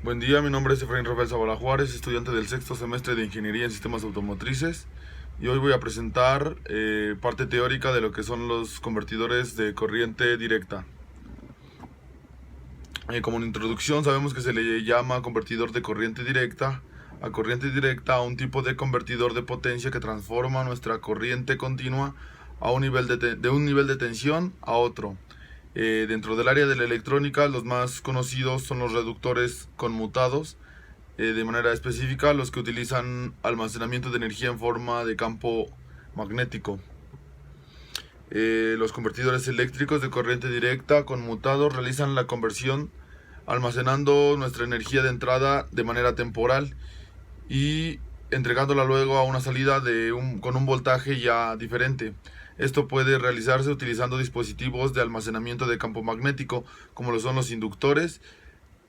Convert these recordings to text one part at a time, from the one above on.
Buen día, mi nombre es Efraín Rafael Zavala Juárez, estudiante del sexto semestre de Ingeniería en Sistemas Automotrices, y hoy voy a presentar parte teórica de lo que son los convertidores de corriente directa. Como una introducción, sabemos que se le llama convertidor de corriente directa a un tipo de convertidor de potencia que transforma nuestra corriente continua a un nivel de un nivel de tensión a otro. Dentro del área de la electrónica, los más conocidos son los reductores conmutados, de manera específica los que utilizan almacenamiento de energía en forma de campo magnético. Los convertidores eléctricos de corriente directa conmutados realizan la conversión almacenando nuestra energía de entrada de manera temporal y entregándola luego a una salida con un voltaje ya diferente. Esto puede realizarse utilizando dispositivos de almacenamiento de campo magnético, como lo son los inductores,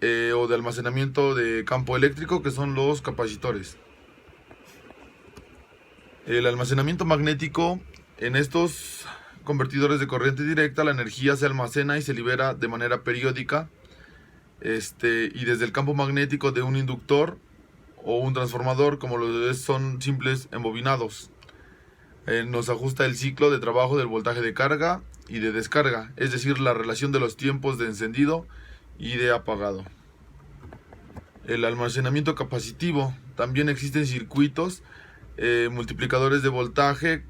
o de almacenamiento de campo eléctrico, que son los capacitores. El almacenamiento magnético: en estos convertidores de corriente directa, la energía se almacena y se libera de manera periódica, y desde el campo magnético de un inductor o un transformador, como son simples embobinados. Nos ajusta el ciclo de trabajo del voltaje de carga y de descarga, es decir, la relación de los tiempos de encendido y de apagado. El almacenamiento capacitivo: también existen circuitos multiplicadores de voltaje,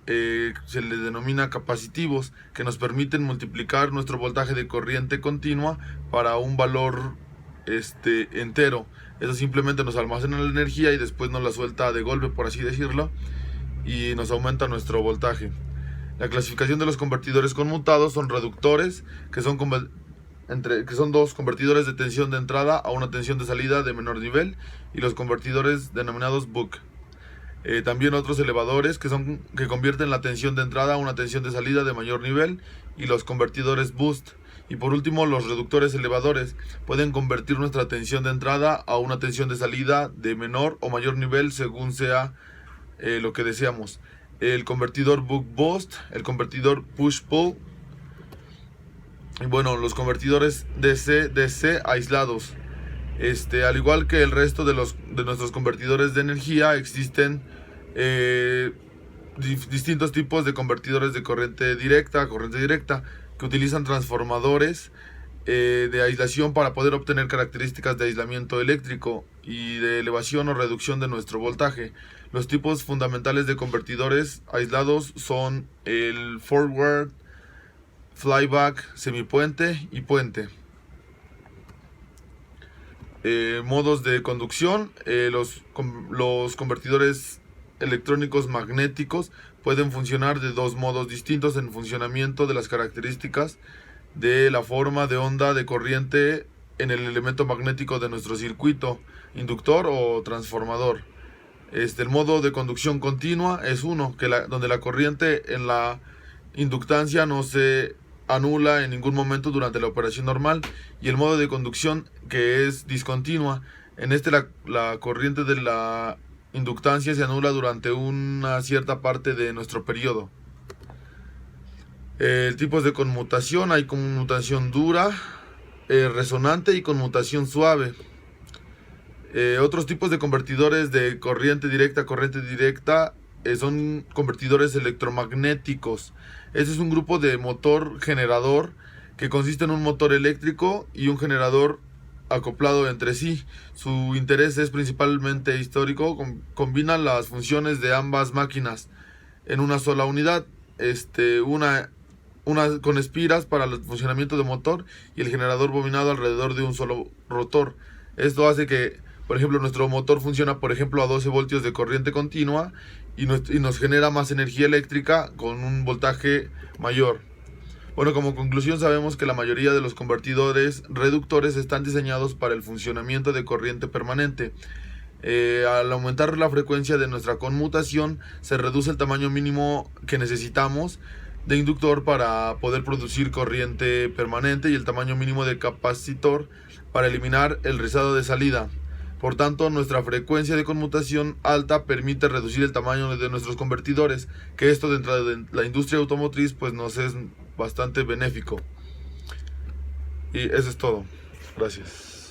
se les denomina capacitivos, que nos permiten multiplicar nuestro voltaje de corriente continua para un valor entero. Eso simplemente nos almacena la energía y después nos la suelta de golpe, por así decirlo, y nos aumenta nuestro voltaje. La clasificación de los convertidores conmutados: son reductores, que son dos convertidores de tensión de entrada a una tensión de salida de menor nivel, y los convertidores denominados buck. También otros elevadores que convierten la tensión de entrada a una tensión de salida de mayor nivel, y los convertidores boost. Y por último, los reductores elevadores pueden convertir nuestra tensión de entrada a una tensión de salida de menor o mayor nivel según sea lo que deseamos. El convertidor buck boost, el convertidor push pull, y bueno, los convertidores DC aislados. Al igual que el resto de nuestros convertidores de energía, existen distintos tipos de convertidores de corriente directa, que utilizan transformadores de aislación para poder obtener características de aislamiento eléctrico y de elevación o reducción de nuestro voltaje. Los tipos fundamentales de convertidores aislados son el forward, flyback, semipuente y puente. Modos de conducción: los convertidores electrónicos magnéticos pueden funcionar de dos modos distintos en funcionamiento de las características de la forma de onda de corriente en el elemento magnético de nuestro circuito, inductor o transformador. El modo de conducción continua es uno donde la corriente en la inductancia no se anula en ningún momento durante la operación normal, y el modo de conducción que es discontinua. En la corriente de la inductancia se anula durante una cierta parte de nuestro periodo. Tipos de conmutación: hay conmutación dura, resonante y conmutación suave. Otros tipos de convertidores de corriente directa son convertidores electromagnéticos. Este es un grupo de motor generador que consiste en un motor eléctrico y un generador acoplado entre sí. Su interés es principalmente histórico, combina las funciones de ambas máquinas en una sola unidad, una con espiras para el funcionamiento del motor y el generador bobinado alrededor de un solo rotor. Esto hace que, por ejemplo, nuestro motor funciona, por ejemplo, a 12 voltios de corriente continua y nos genera más energía eléctrica con un voltaje mayor. Bueno, como conclusión, sabemos que la mayoría de los convertidores reductores están diseñados para el funcionamiento de corriente permanente. Al aumentar la frecuencia de nuestra conmutación, se reduce el tamaño mínimo que necesitamos de inductor para poder producir corriente permanente y el tamaño mínimo de capacitor para eliminar el rizado de salida. Por tanto, nuestra frecuencia de conmutación alta permite reducir el tamaño de nuestros convertidores, que esto dentro de la industria automotriz pues nos es bastante benéfico. Y eso es todo. Gracias.